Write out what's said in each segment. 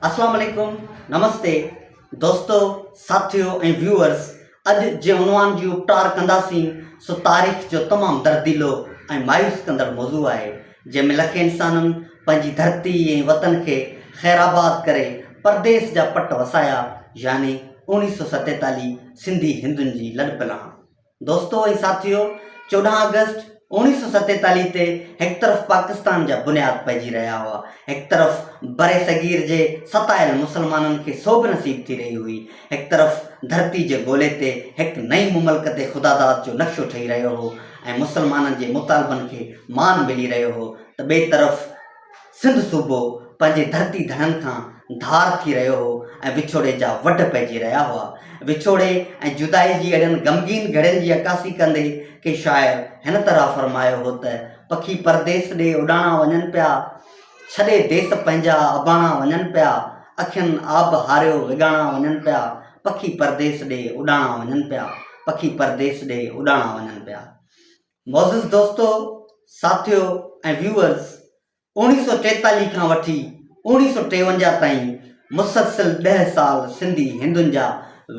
अस्सलाम वालेकुम, नमस्ते दोस्तों, साथियों ऐं व्यूअर्स। अॼु जे उनवान जी उपटार कंदासीं सो तारीख़ जो तमामु दर्दीलो ऐं मायूस कंदड़ मौज़ू आहे, जंहिंमें लखे इंसाननि पंहिंजी धरती ऐं वतन खे ख़ैराबाद करे परदेस जा पट वसाया, यानी 1947 सिंधी हिंदुनि जी लॾपलाण। दोस्तों ऐं साथियों, 14 अगस्त 1947 ते हिकु तरफ़ पाकिस्तान जा बुनियाद पइजी रहिया हुआ, हिकु तरफ़ बरे सगीर जे सतायल मुसलमाननि खे सोभ नसीब थी रही हुई, हिकु तरफ़ धरती जे ॻोल्हे ते हिकु नई मुमल्क ते ख़ुदादाद जो नक्शो ठही रहियो हो ऐं मुसलमाननि जे मुतालबनि खे मान मिली रहियो हो, त ॿिए तरफ़ सिंध सूबो पंहिंजे धरती धड़नि खां धार थी रहियो हो ऐं विछोड़े जा वढ पइजी रहिया हुआ। विछोड़े ऐं जुदाई जी अहिड़नि ग़मगीन घड़ियुनि जी अकासी कंदे के शाइर हिन तरह फरमायो हो त पखी परदेस ॾे उॾाणा वञनि पिया, छॾे देस पंहिंजा अबाणा वञनि पिया, अखियुनि आब हारियो विगाणा वञनि पिया, पखी परदेस ॾे उॾाणा वञनि पिया, पखी परदेस ॾे उॾाणा वञनि पिया। मोज़िज़ दोस्तों, साथियों ऐं व्यूअर्स, 1943 खां वठी 1953 ताईं मुसलसिल 10 साल सिंधी हिंदुनि जा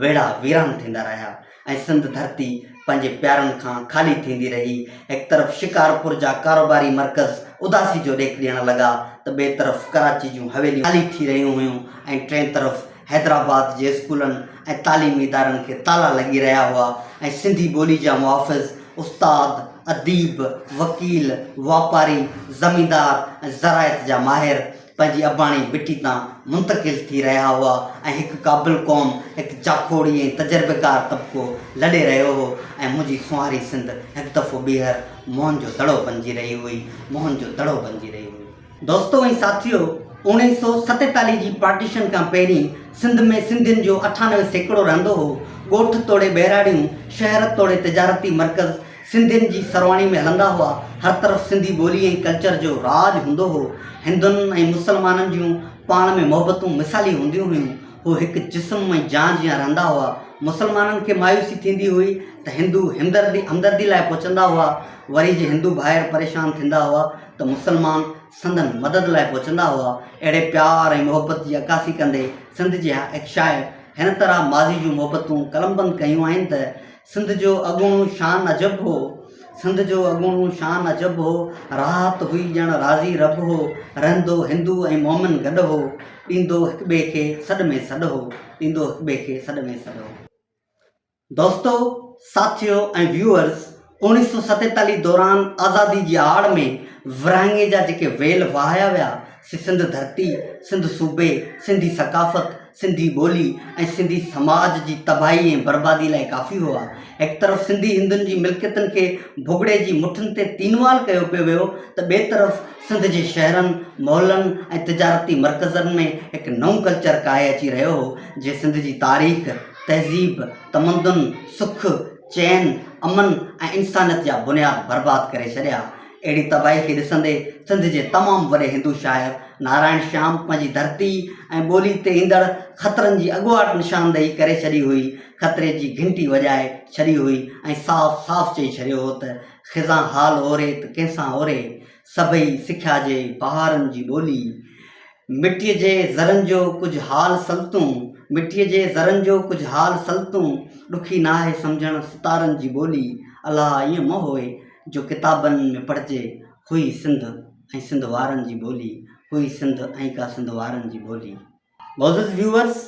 वेड़ा वीरान थींदा रहिया ऐं सिंध धरती पंहिंजे प्यारनि खां ख़ाली थींदी रही। हिकु तरफ़ शिकारपुर जा कारोबारी मर्कज़ उदासी जो ॾेख ॾियणु लॻा, त ॿिए तरफ़ कराची जूं हवेलियूं ख़ाली थी रहियूं हुयूं ऐं टे तरफ़ हैदराबाद जे स्कूलनि ऐं तालीमी इदारनि खे ताला लॻी रहिया हुआ ऐं सिंधी ॿोली जा मुहाफ़िज़, उस्ताद, अदीब, वकील, वापारी, ज़मींदार ऐं ज़रायत जा माहिर पंहिंजी अबाणी बिटी तां मुंतक़िल थी रहिया हुआ ऐं हिकु क़ाबिल क़ौम, हिकु चाखोड़ी ऐं तजर्बेकार तबिको लॾे रहियो हो ऐं मुंहिंजी सुवारी सिंध हिकु दफ़ो ॿीहर मोहन जो दड़ो बणिजी रही हुई, मोहन जो दड़ो बणिजी रही हुई। दोस्तों ऐं साथियों, 1947 जी पार्टीशन खां पहिरीं सिंध में सिंधियुनि जो 98% रहंदो हो। ॻोठ तोड़े ॿहिराड़ियूं, शहर तोड़े तिजारती मर्कज़ सिंधियुनि जी सरवाणी में हलंदा हुआ। हर तरफ़ सिंधी ॿोली ऐं कल्चर जो राज हूंदो हो। हिंदुनि ऐं मुसलमाननि जूं पाण में मोहबतूं मिसाली हूंदियूं हुयूं। हू हिकु जिस्म ऐं जान जीअं रहंदा हुआ। मुसलमाननि खे मायूसी थींदी हुई त हिंदू हमदर्दी लाइ पहुचंदा हुआ, वरी जे हिंदू भाइर परेशान थींदा हुआ त मुसलमान संदन मदद लाइ पहुचंदा हुआ। अहिड़े प्यार ऐं मोहबत जी अकासी कंदे सिंध जे हिकु शाइर हिन तरह माज़ी जूं मोहबतूं कलमबंद कयूं आहिनि त सिंध जो अॻूणो शान अजब हो, सिंध जो अॻूणो शान अजब हो, राहत हुई ॼण राज़ी रब हो, रहंदो हिंदू ऐं मोमिन गॾु हो, ॾींदो हिक ॿिए खे सॾ में सॾ हो, ॾींदो हिक ॿिए खे सॾ में सॾ हो। दोस्तों, साथियों ऐं व्यूअर्स, 1947 दौरान आज़ादी जी आड़ में विरहाङे जा जेके वेल वहाया विया, सिंध धरती, सिंध सूबे, सिंधी सकाफ़त, सिंधी ॿोली ऐं सिंधी समाज जी तबाही ऐं बर्बादी लाइ काफ़ी हुआ। हिकु तरफ़ सिंधी हिंदुनि जी मिल्कियतुनि खे भुॻड़े जी मुठियुनि ते तीनवाल कयो पियो वियो, त ॿिए तरफ़ सिंध जे शहरनि, मोहल्लनि ऐं तिजारती मर्कज़नि में हिकु नओं कल्चर काहे अची रहियो हो, जे सिंध जी तारीख़, तहज़ीब, तमदुन, सुख, चैन, अमन ऐं इंसानियत जा बुनियाद बर्बाद करे छॾिया। अहिड़ी तबाही खे ॾिसंदे सिंध जे तमामु वॾे हिंदू शाइर नारायण श्याम पंहिंजी धरती ऐं ॿोली ते ईंदड़ ख़तरनि जी अॻुवाट निशानदेही करे छॾी हुई, ख़तरे जी घंटी वॼाए छॾी हुई ऐं साफ़ साफ़ चई छॾियो हो त ख़िज़ा हाल ओरे त कंहिंसां ओरे, सभई सिख्या जे बहारनि जी ॿोली, मिटीअ जे ज़रनि जो कुझु हाल सलतूं, मिटीअ जे ज़रनि जो कुझु हाल सलतूं, ॾुखी नाहे सम्झणु सितारनि जी ॿोली, अलाह ईअं न होए जो किताबनि में पढ़िजे, हुई सिंध ऐं सिंध वारनि जी ॿोली, हुई सिंध ऐं का सिंध वारनि जी ॿोली। मोज़िज़ व्यूअर्स,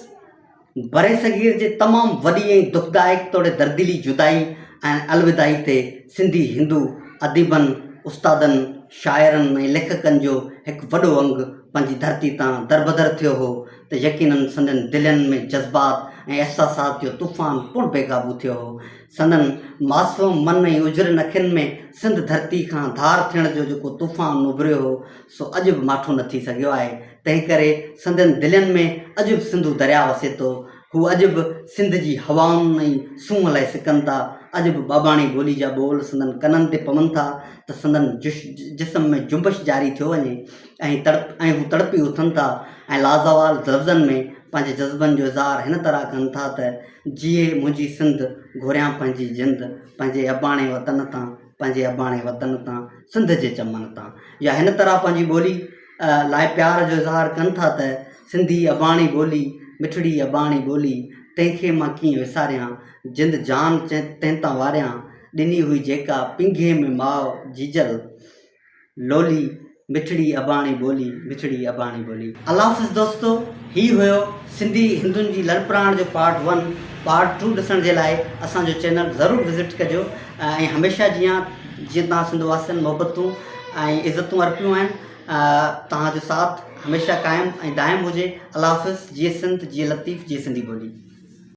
बरे सगीर जे तमामु वॾी ऐं दुखदायक तोड़े दर्दीली जुदाई ऐं अलविदाई ते सिंधी हिंदू अदीबनि, उस्तादनि, शाइरनि ऐं लेखकनि जो हिकु वॾो अंग पंहिंजी धरती तां दरबदर थियो हो, त यकीननि संदनि दिलनि में जज़्बात ऐं अहसासात जो तूफ़ान पुण बेकाबू थियो हो। संदनि मासूम मन ऐं उजरनि अखियुनि में सिंध धरती खां धार थियण जो जेको तूफ़ान उभरियो हो, सो अॼु बि माठो न थी सघियो आहे। तंहिं करे संदनि दिलनि में अॼु बि सिंधू दरिया वसे थो। हू अॼु बि सिंध जी हवाउनि ऐं सूंहं लाइ सिकनि था। अॼु बि बाबाणी ॿोली जा ॿोल संदनि कननि ते पवनि था त संदनि जिस्म में जुंबश जारी थियो वञे ऐं हू तड़पी उथनि था ऐं लाज़वाल लफ़्ज़नि में पंहिंजे जज़्बनि जो इज़हार हिन तरह कनि था त जीए मुंहिंजी सिंध, घुरियां पंहिंजी जिंद, पंहिंजे अबाणे वतन तां, पंहिंजे अबाणे वतन तां, सिंध जे चमन तां। या हिन तरह पंहिंजी ॿोली लाइ प्यार जो इज़हार कनि था त सिंधी अबाणी ॿोली मिठड़ी अबाणी ॿोली तंहिंखे मां कीअं विसारियां जिंद जान तंहिं तां वारियां ॾिनी हुई जेका पिंघे में माउ जीजल लोली मिठड़ी अबाणी ॿोली मिठड़ी अबाणी ॿोली। अल्लाह हाफ़िज़ दोस्तो, ही हुयो सिंधी हिंदुनि जी लड़प्राण जो पार्ट 1। पार्ट 2 ॾिसण जे लाइ असांजो चैनल ज़रूरु विज़िट कजो ऐं हमेशह जीअं तव्हां सिंधवासियुनि मोहबतूं ऐं इज़तूं अर्पियूं आहिनि, तव्हांजो साथ हमेशह क़ाइमु ऐं दाइमु हुजे। अल्लाह हाफ़िज़। जिए सिंध, जिए लतीफ़, जिए सिंधी ॿोली।